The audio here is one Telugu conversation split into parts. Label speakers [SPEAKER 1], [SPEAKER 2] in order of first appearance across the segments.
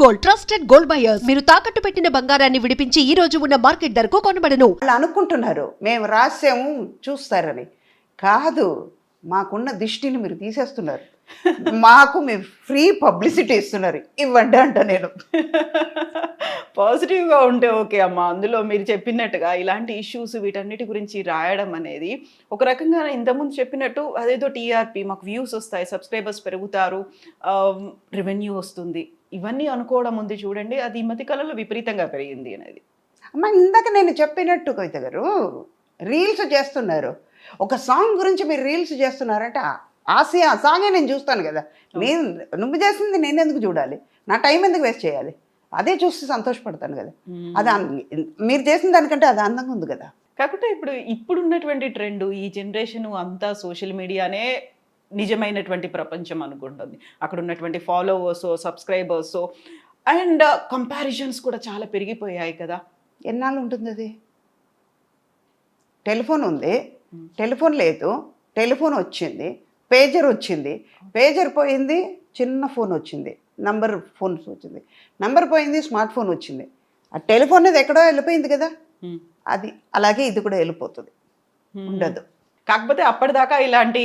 [SPEAKER 1] గోల్డ్ ట్రస్టెడ్ గోల్డ్ బయర్స్ మీరు తాకట్టు పెట్టిన బంగారాన్ని విడిపించి ఈ రోజు ఉన్న మార్కెట్ ధరకు కొనబడను.
[SPEAKER 2] వాళ్ళు అనుకుంటున్నారు మేము రాసాము చూస్తారని. కాదు, మాకున్న దిష్టిని మీరు తీసేస్తున్నారు. మాకు మీరు ఫ్రీ పబ్లిసిటీ ఇస్తున్నారు. ఇవ్వండి అంట నేను.
[SPEAKER 3] పాజిటివ్గా ఉంటే ఓకే అమ్మ. అందులో మీరు చెప్పినట్టుగా ఇలాంటి ఇష్యూస్ వీటన్నిటి గురించి రాయడం అనేది ఒక రకంగా ఇంతకుముందు చెప్పినట్టు అదేదో టీఆర్పీ, మాకు వ్యూస్ వస్తాయి, సబ్స్క్రైబర్స్ పెరుగుతారు, రెవెన్యూ వస్తుంది, ఇవన్నీ అనుకోవడం ఉంది చూడండి. అది ఈ మధ్య కాలంలో విపరీతంగా పెరిగింది అనేది.
[SPEAKER 2] అమ్మ, ఇందాక నేను చెప్పినట్టు కవిత గారు రీల్స్ చేస్తున్నారు. ఒక సాంగ్ గురించి మీరు రీల్స్ చేస్తున్నారంటే ఆ సాంగే నేను చూస్తాను కదా. నువ్వు చేసింది నేను ఎందుకు చూడాలి? నా టైం ఎందుకు వేస్ట్ చేయాలి? అదే చూసి సంతోషపడతాను కదా. అది మీరు చేసిన దానికంటే అది అందంగా ఉంది కదా.
[SPEAKER 3] కాకపోతే ఇప్పుడున్నటువంటి ట్రెండ్, ఈ జనరేషన్ అంతా సోషల్ మీడియానే నిజమైనటువంటి ప్రపంచం అనుకుంటుంది. అక్కడ ఉన్నటువంటి ఫాలోవర్స్, సబ్స్క్రైబర్స్ అండ్ కంపారిజన్స్ కూడా చాలా పెరిగిపోయాయి కదా.
[SPEAKER 2] ఎన్నాళ్ళు ఉంటుంది అది? టెలిఫోన్ ఉంది, టెలిఫోన్ లేదు, టెలిఫోన్ వచ్చింది, పేజర్ వచ్చింది, పేజర్ పోయింది, చిన్న ఫోన్ వచ్చింది, నంబర్ ఫోన్స్ వచ్చింది, నంబర్ పోయింది, స్మార్ట్ ఫోన్ వచ్చింది. ఆ టెలిఫోన్ అనేది ఎక్కడో వెళ్ళిపోయింది కదా. అది అలాగే ఇది కూడా వెళ్ళిపోతుంది, ఉండదు.
[SPEAKER 3] కాకపోతే అప్పటిదాకా ఇలాంటి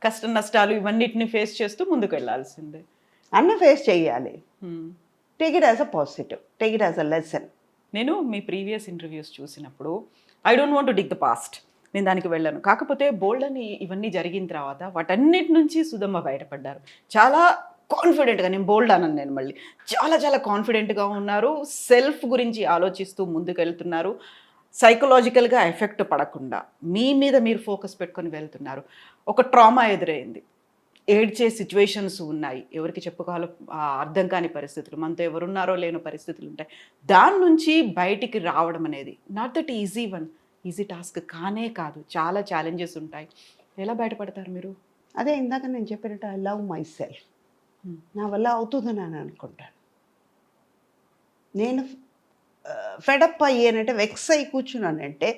[SPEAKER 3] కష్ట నష్టాలు ఇవన్నిటిని ఫేస్ చేస్తూ ముందుకు వెళ్ళాల్సిందే.
[SPEAKER 2] అన్నీ ఫేస్ చేయాలి. Take it as a positive, take it as a lesson.
[SPEAKER 3] నేను మీ ప్రీవియస్ ఇంటర్వ్యూస్ చూసినప్పుడు I don't want to dig the past, నేను దానికి వెళ్ళాను. కాకపోతే బోల్డ్ అని ఇవన్నీ జరిగిన తర్వాత వాటన్నిటి నుంచి సుధమ్మ బయటపడ్డారు. చాలా కాన్ఫిడెంట్గా, నేను బోల్డ్ అన్నాను, నేను మళ్ళీ చాలా చాలా కాన్ఫిడెంట్గా ఉన్నారు. సెల్ఫ్ గురించి ఆలోచిస్తూ ముందుకు వెళ్తున్నారు. సైకలాజికల్గా ఎఫెక్ట్ పడకుండా మీ మీద మీరు ఫోకస్ పెట్టుకొని వెళ్తున్నారు. ఒక ట్రామా ఎదురైంది, ఏడ్చే సిచ్యువేషన్స్ ఉన్నాయి, ఎవరికి చెప్పుకోవాలో అర్థం కాని పరిస్థితులు, మనతో ఎవరున్నారో లేని పరిస్థితులు ఉంటాయి. దాని నుంచి బయటికి రావడం అనేది నాట్ దట్ ఈజీ టాస్క్ కానే కాదు. చాలా ఛాలెంజెస్ ఉంటాయి. ఎలా బయటపడతారు మీరు?
[SPEAKER 2] అదే ఇందాక నేను చెప్పినట్టు ఐ లవ్ మై సెల్ఫ్. నా వల్ల అవుతుందని నేను అనుకుంటాను. నేను ఫెడప్ అయ్యానంటే, వెక్స్ అయి కూర్చున్నానంటే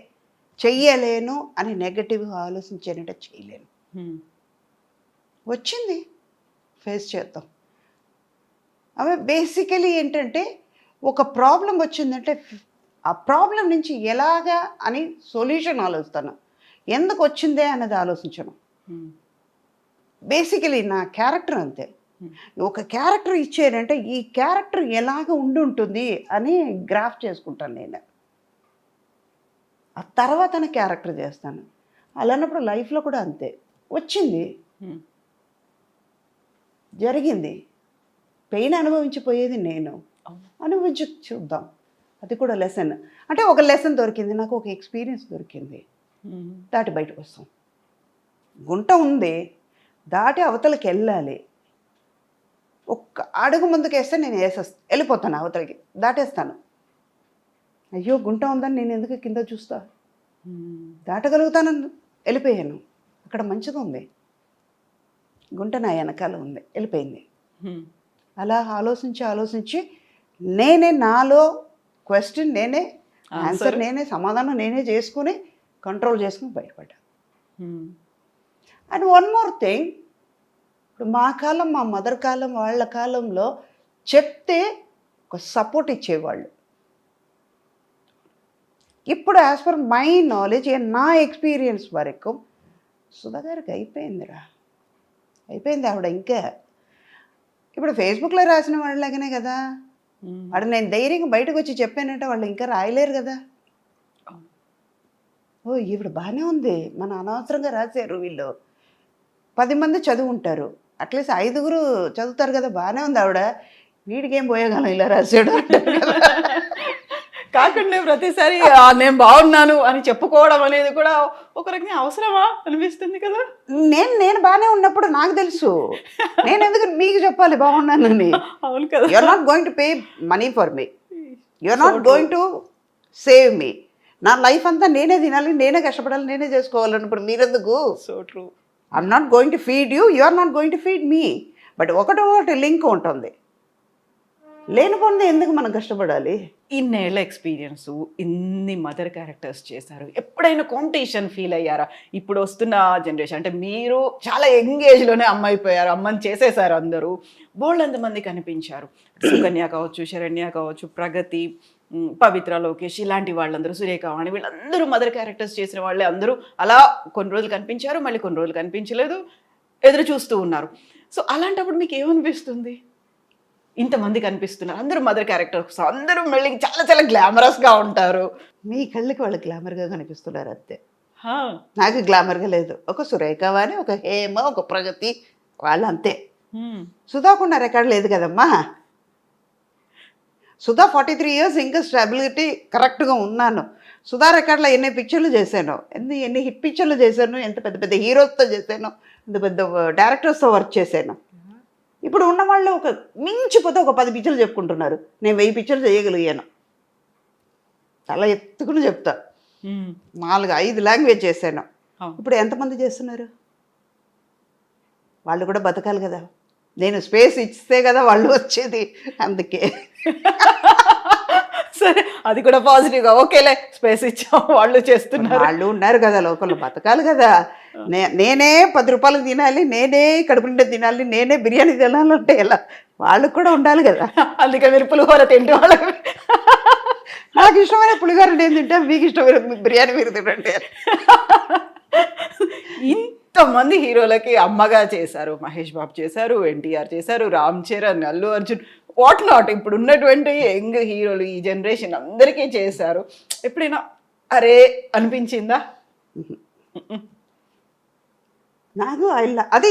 [SPEAKER 2] చెయ్యలేను అని నెగటివ్గా ఆలోచించానంటే చేయలేను. వచ్చింది, ఫేస్ చేద్దాం. అవి బేసికలీ ఏంటంటే, ఒక ప్రాబ్లం వచ్చిందంటే ఆ ప్రాబ్లం నుంచి ఎలాగా అని సొల్యూషన్ ఆలోచిస్తాను, ఎందుకు వచ్చిందే అన్నది ఆలోచించను. బేసికలీ నా క్యారెక్టర్ అంతే. ఒక క్యారెక్టర్ ఇచ్చారంటే ఈ క్యారెక్టర్ ఎలాగ ఉంటుంది అని గ్రాఫ్ చేసుకుంటాను నేను. ఆ తర్వాత క్యారెక్టర్ చేస్తాను. అలాన్నప్పుడు లైఫ్లో కూడా అంతే. వచ్చింది, జరిగింది, పెయిన్ అనుభవించిపోయేది నేను, అనుభవించి చూద్దాం. అది కూడా లెసన్. అంటే ఒక లెసన్ దొరికింది నాకు, ఒక ఎక్స్పీరియన్స్ దొరికింది, దాటి బయటకు వస్తాం. గుంట ఉంది, దాటి అవతలకి వెళ్ళాలి. ఒక్క అడుగు ముందుకు వేస్తే నేను వెళ్ళిపోతాను అవతలకి, దాటేస్తాను. అయ్యో గుంట ఉందని నేను ఎందుకు కింద చూస్తా, దాటగలుగుతానని వెళ్ళిపోయాను. అక్కడ మంచిగా ఉంది, గుంట నా వెనకాల ఉంది, వెళ్ళిపోయింది. అలా ఆలోచించి నేనే నాలో క్వశ్చన్ నేనే, ఆన్సర్ నేనే, సమాధానం నేనే చేసుకుని కంట్రోల్ చేసుకుని బయటపడ్డాను. అండ్ వన్ మోర్ థింగ్, ఇప్పుడు మా కాలం, మా మదర్ కాలం, వాళ్ళ కాలంలో చెప్తే ఒక సపోర్ట్ ఇచ్చేవాళ్ళు. ఇప్పుడు యాజ్ పర్ మై నాలెడ్జ్, నా ఎక్స్పీరియన్స్ వరకు సుధా గారికి అయిపోయిందిరా, అయిపోయింది. ఆవిడ ఇంకా ఇప్పుడు ఫేస్బుక్లో రాసిన వాళ్ళలాగానే కదా. వాడు నేను ధైర్యంగా బయటకు వచ్చి చెప్పానంటే వాళ్ళు ఇంకా రాయలేరు కదా. ఓ ఇప్పుడు బాగానే ఉంది, మన అనవసరంగా రాశారు వీళ్ళు. 10 మంది చదువుంటారు, అట్లీస్ట్ 5గురు చదువుతారు కదా, బాగానే ఉంది ఆవిడ, వీడికేం పోయేగాలం ఇలా రాశాడు
[SPEAKER 3] కాకుండా ప్రతిసారి నేను బాగున్నాను అని చెప్పుకోవడం అనేది కూడా ఒక రకంగా అవసరమా అనిపిస్తుంది కదా.
[SPEAKER 2] నేను బాగానే ఉన్నప్పుడు నాకు తెలుసు, నేను ఎందుకు మీకు చెప్పాలి బాగున్నానని?
[SPEAKER 3] అవును కదా.
[SPEAKER 2] You are not going to pay money for me, you are not going to save me. నా లైఫ్ అంతా నేనే తినాలి, నేనే కష్టపడాలి, నేనే చేసుకోవాలన్నప్పుడు మీరెందుకు?
[SPEAKER 3] So true.
[SPEAKER 2] I'm not going to feed you, you are not going to feed me. But ఒకటి లింక్ ఉంటుంది. లేనిపోయింది ఎందుకు మనం కష్టపడాలి?
[SPEAKER 3] ఇన్నేళ్ల ఎక్స్పీరియన్స్, ఇన్ని మదర్ క్యారెక్టర్స్ చేశారు, ఎప్పుడైనా కాంపిటీషన్ ఫీల్ అయ్యారా? ఇప్పుడు వస్తున్న జనరేషన్ అంటే మీరు చాలా యంగ్ ఏజ్లోనే అమ్మ అయిపోయారు, అమ్మని చేసేసారు అందరూ, బోల్డ్ ఎంతమంది కనిపించారు. సుకన్య కావచ్చు, శరణ్య కావచ్చు, ప్రగతి, పవిత్ర, లోకేష్, ఇలాంటి వాళ్ళందరూ, సురేఖవాణి, వీళ్ళందరూ మదర్ క్యారెక్టర్స్ చేసిన వాళ్ళే అందరూ అలా కొన్ని రోజులు కనిపించారు, మళ్ళీ కొన్ని రోజులు కనిపించలేదు, ఎదురు చూస్తూ ఉన్నారు. సో అలాంటప్పుడు మీకు ఏమనిపిస్తుంది? ఇంతమంది కనిపిస్తున్నారు, అందరూ మదర్ క్యారెక్టర్స్, అందరూ మళ్ళీ చాలా చాలా గ్లామరస్గా ఉంటారు.
[SPEAKER 2] మీ కళ్ళకి వాళ్ళు గ్లామర్గా కనిపిస్తున్నారు అంతే.
[SPEAKER 3] హా.
[SPEAKER 2] నాకు గ్లామర్గా లేదు. ఒక సురేఖవాణి, ఒక హేమ, ఒక ప్రగతి, వాళ్ళు అంతే. సుధాకున్న రికార్డు లేదు కదమ్మా. సుధా 43 years ఇంకా స్టెబిలిటీ కరెక్ట్గా ఉన్నాను. సుధా రికార్డులో ఎన్ని పిక్చర్లు చేశాను, ఎన్ని హిట్ పిక్చర్లు చేశాను, ఎంత పెద్ద పెద్ద హీరోస్తో చేశాను, పెద్ద పెద్ద డైరెక్టర్స్తో వర్క్ చేశాను. ఇప్పుడు ఉన్న వాళ్ళు ఒక మించిపోతే ఒక 10 పిక్చర్లు చెప్పుకుంటున్నారు. నేను 1000 పిక్చర్లు చేయగలిగాను. చాలా ఎత్తుకుని చెప్తా. 4-5 లాంగ్వేజ్ చేశాను. ఇప్పుడు ఎంతమంది చేస్తున్నారు? వాళ్ళు కూడా బతకాలి కదా. నేను స్పేస్ ఇస్తే కదా వాళ్ళు వచ్చేది. అందుకే
[SPEAKER 3] సరే, అది కూడా పాజిటివ్గా ఓకేలే, స్పేస్ ఇచ్చాం, వాళ్ళు చేస్తున్నారు,
[SPEAKER 2] వాళ్ళు ఉన్నారు కదా లోకల్లో, బతకాలి కదా. నేనే 10 రూపాయలకు తినాలి, నేనే కడుపు నిండా తినాలి, నేనే బిర్యానీ తినాలంటే ఎలా? వాళ్ళకు కూడా ఉండాలి కదా.
[SPEAKER 3] అందుకే మీరు పులిహోర తింటే వాళ్ళకి.
[SPEAKER 2] నాకు ఇష్టమైన పులిహోర నేను తింటా, మీకు ఇష్టమైన బిర్యానీ మీరు తినండి.
[SPEAKER 3] ఇంతమంది హీరోలకి అమ్మగా చేశారు. మహేష్ బాబు చేశారు, ఎన్టీఆర్ చేశారు, రామ్ చరణ్, అల్లు అర్జున్, వాట్ నాట్. ఇప్పుడు ఉన్నటువంటి యంగ్ హీరోలు ఈ జనరేషన్ అందరికీ చేశారు. ఎప్పుడైనా అరే అనిపించిందా?
[SPEAKER 2] నాకు అది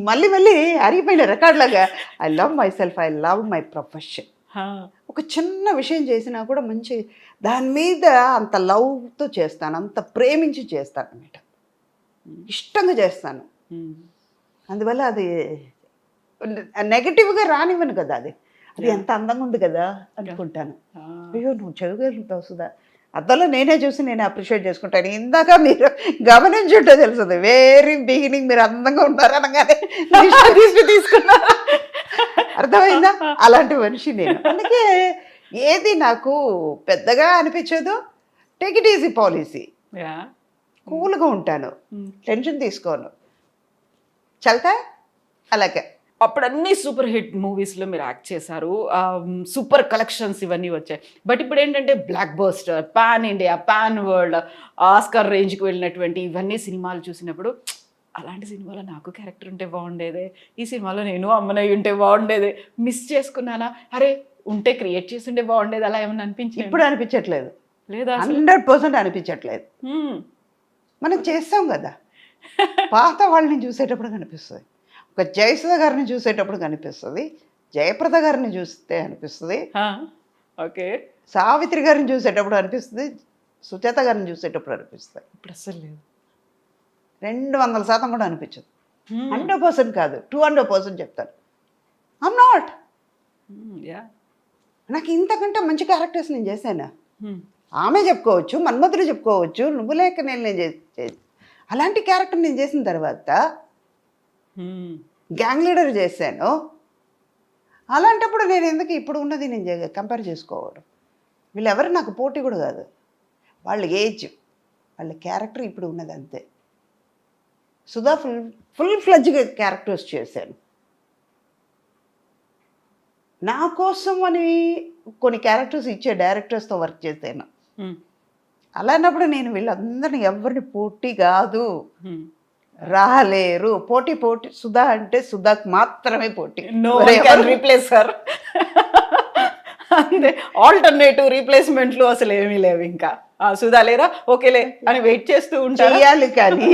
[SPEAKER 2] మళ్ళీ మళ్ళీ అరిగిపోయిన రికార్డులాగా I love myself, I love my profession. ఒక చిన్న విషయం చేసినా కూడా మంచి దాని మీద అంత లవ్తో చేస్తాను, అంత ప్రేమించి చేస్తాను అన్నమాట. ఇష్టంగా చేస్తాను. అందువల్ల అది నెగటివ్గా రానివ్వను కదా. అది ఎంత అందంగా ఉంది కదా అనుకుంటాను. అయ్యో నువ్వు చదువుగలుగుతావు సుధా, అద్దంలో నేనే చూసి నేను అప్రిషియేట్ చేసుకుంటాను. ఇందాక మీరు గమనించుంటే తెలుస్తుంది, వెరీ బిగినింగ్ మీరు అందంగా ఉంటారు అనగానే తీసుకున్నారు. అర్థమైందా? అలాంటి మనిషి నేను. అందుకే ఏది నాకు పెద్దగా అనిపించదు. Take it easy policy. కూల్గా ఉంటాను, టెన్షన్ తీసుకోను, చల్తా అలాగే.
[SPEAKER 3] అప్పుడు అన్ని సూపర్ హిట్ మూవీస్లో మీరు యాక్ట్ చేశారు, సూపర్ కలెక్షన్స్ ఇవన్నీ వచ్చాయి. బట్ ఇప్పుడు ఏంటంటే block buster, pan India, pan world, Oscar రేంజ్కి వెళ్ళినటువంటి ఇవన్నీ సినిమాలు చూసినప్పుడు అలాంటి సినిమాలో నాకు క్యారెక్టర్ ఉంటే బాగుండేదే, ఈ సినిమాలో నేను అమ్మనయ్య ఉంటే బాగుండేదే, మిస్ చేసుకున్నానా, అరే ఉంటే క్రియేట్ చేసి ఉంటే బాగుండేది, అలా ఏమన్నా అనిపించింది?
[SPEAKER 2] ఇప్పుడు అనిపించట్లేదు,
[SPEAKER 3] లేదా
[SPEAKER 2] 100% అనిపించట్లేదు. మనం చేస్తాం కదా. పాత వాళ్ళని చూసేటప్పుడు కనిపిస్తుంది, ఒక జయసుధ గారిని చూసేటప్పుడు కనిపిస్తుంది, జయప్రద గారిని చూస్తే అనిపిస్తుంది,
[SPEAKER 3] ఓకే,
[SPEAKER 2] సావిత్రి గారిని చూసేటప్పుడు అనిపిస్తుంది, సుచేత గారిని చూసేటప్పుడు అనిపిస్తుంది.
[SPEAKER 3] ఇప్పుడు అసలు లేదు,
[SPEAKER 2] 200% కూడా అనిపించదు. 100% కాదు, 200% చెప్తాను. I'm not. నాకు ఇంతకంటే మంచి క్యారెక్టర్స్ నేను చేశాను. ఆమె చెప్పుకోవచ్చు, మన్మధుడు చెప్పుకోవచ్చు, నువ్వు లేక నేను అలాంటి క్యారెక్టర్ నేను చేసిన తర్వాత గ్యాంగ్ లీడర్ చేశాను. అలాంటప్పుడు నేను ఎందుకు ఇప్పుడు ఉన్నది నేను కంపేర్ చేసుకోవడం? వీళ్ళెవరు నాకు పోటీ కూడా కాదు. వాళ్ళ ఏజ్, వాళ్ళ క్యారెక్టర్ ఇప్పుడు ఉన్నది అంతే. సుధా ఫుల్ ఫ్లెడ్జ్గా క్యారెక్టర్స్ చేశాను. నా కోసం అని కొన్ని క్యారెక్టర్స్ ఇచ్చే డైరెక్టర్స్తో వర్క్ చేశాను. అలాంటప్పుడు నేను వీళ్ళందరినీ ఎవరిని పోటీ కాదు, రాలేరు. పోటీ సుధా అంటే సుధాకు మాత్రమే పోటీ,
[SPEAKER 3] రీప్లేస్ సార్. అంతే, ఆల్టర్నేటివ్ రీప్లేస్మెంట్లు అసలు ఏమీ లేవు. ఇంకా సుధా లేరా, ఓకేలే అని వెయిట్ చేస్తూ
[SPEAKER 2] ఉంటారు. కానీ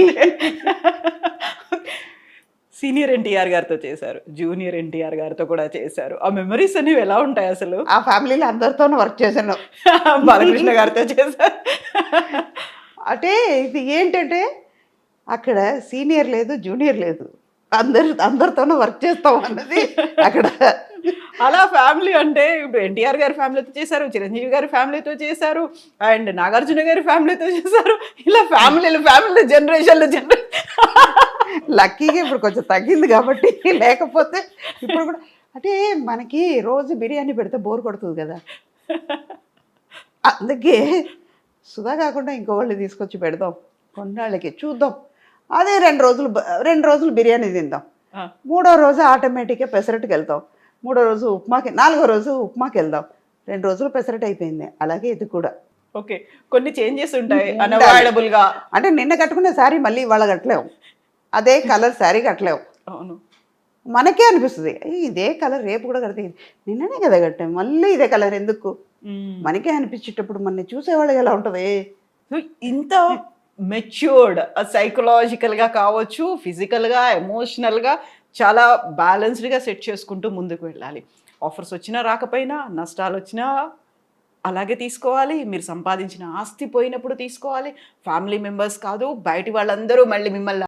[SPEAKER 3] సీనియర్ ఎన్టీఆర్ గారితో చేశారు, జూనియర్ ఎన్టీఆర్ గారితో కూడా చేశారు. ఆ మెమరీస్ అనేవి ఎలా ఉంటాయి అసలు?
[SPEAKER 2] ఆ ఫ్యామిలీలో అందరితోనూ వర్క్ చేశాను.
[SPEAKER 3] బాలకృష్ణ గారితో చేశారు.
[SPEAKER 2] అంటే ఇది ఏంటంటే అక్కడ సీనియర్ లేదు, జూనియర్ లేదు, అందరితోనూ వర్క్ చేస్తాం అన్నది అక్కడ.
[SPEAKER 3] అలా ఫ్యామిలీ అంటే ఇప్పుడు ఎన్టీఆర్ గారి ఫ్యామిలీతో చేశారు, చిరంజీవి గారి ఫ్యామిలీతో చేశారు, అండ్ నాగార్జున గారి ఫ్యామిలీతో చేశారు. ఇలా ఫ్యామిలీ జనరేషన్
[SPEAKER 2] లక్కీగా ఇప్పుడు కొంచెం తగ్గింది కాబట్టి, లేకపోతే ఇప్పుడు కూడా అంటే మనకి రోజు బిర్యానీ పెడితే బోర్ కొడుతుంది కదా, అందుకే సుధా కాకుండా ఇంకో వాళ్ళు తీసుకొచ్చి పెడదాం కొన్నాళ్ళకి చూద్దాం. అదే 2 రోజులు బిర్యానీ తిందాం,
[SPEAKER 3] ఆ.
[SPEAKER 2] 3వ రోజు ఆటోమేటిక్గా పెసరట్టుకి వెళ్తాం, 3వ రోజు ఉప్మాకి, 4వ రోజు ఉప్మాకి వెళ్దాం. 2 రోజులు పెసరట్టు అయిపోయింది. అలాగే ఇది కూడా.
[SPEAKER 3] ఓకే, కొన్ని చేంజెస్ ఉంటాయి అన్అవాయిడబుల్ గా.
[SPEAKER 2] అంటే నిన్న కట్టుకునే శారీ మళ్ళీ ఇవాళ కట్టలేము, అదే కలర్ శారీ కట్టలేము.
[SPEAKER 3] అవును,
[SPEAKER 2] మనకే అనిపిస్తుంది ఇదే కలర్ రేపు కూడా కడితే నిన్ననే కదా కట్టాం, మళ్ళీ ఇదే కలర్ ఎందుకు, మనకే అనిపించేటప్పుడు మన చూసేవాళ్ళకి ఎలా ఉంటుంది.
[SPEAKER 3] సో ఇంత మెచ్యూర్డ్ సైకలాజికల్గా కావచ్చు, ఫిజికల్గా, ఎమోషనల్గా చాలా బ్యాలెన్స్డ్గా సెట్ చేసుకుంటూ ముందుకు వెళ్ళాలి. ఆఫర్స్ వచ్చినా రాకపోయినా, నష్టాలు వచ్చినా అలాగే తీసుకోవాలి. మీరు సంపాదించిన ఆస్తి పోయినప్పుడు తీసుకోవాలి. ఫ్యామిలీ మెంబర్స్ కాదు, బయటి వాళ్ళందరూ మళ్ళీ మిమ్మల్ని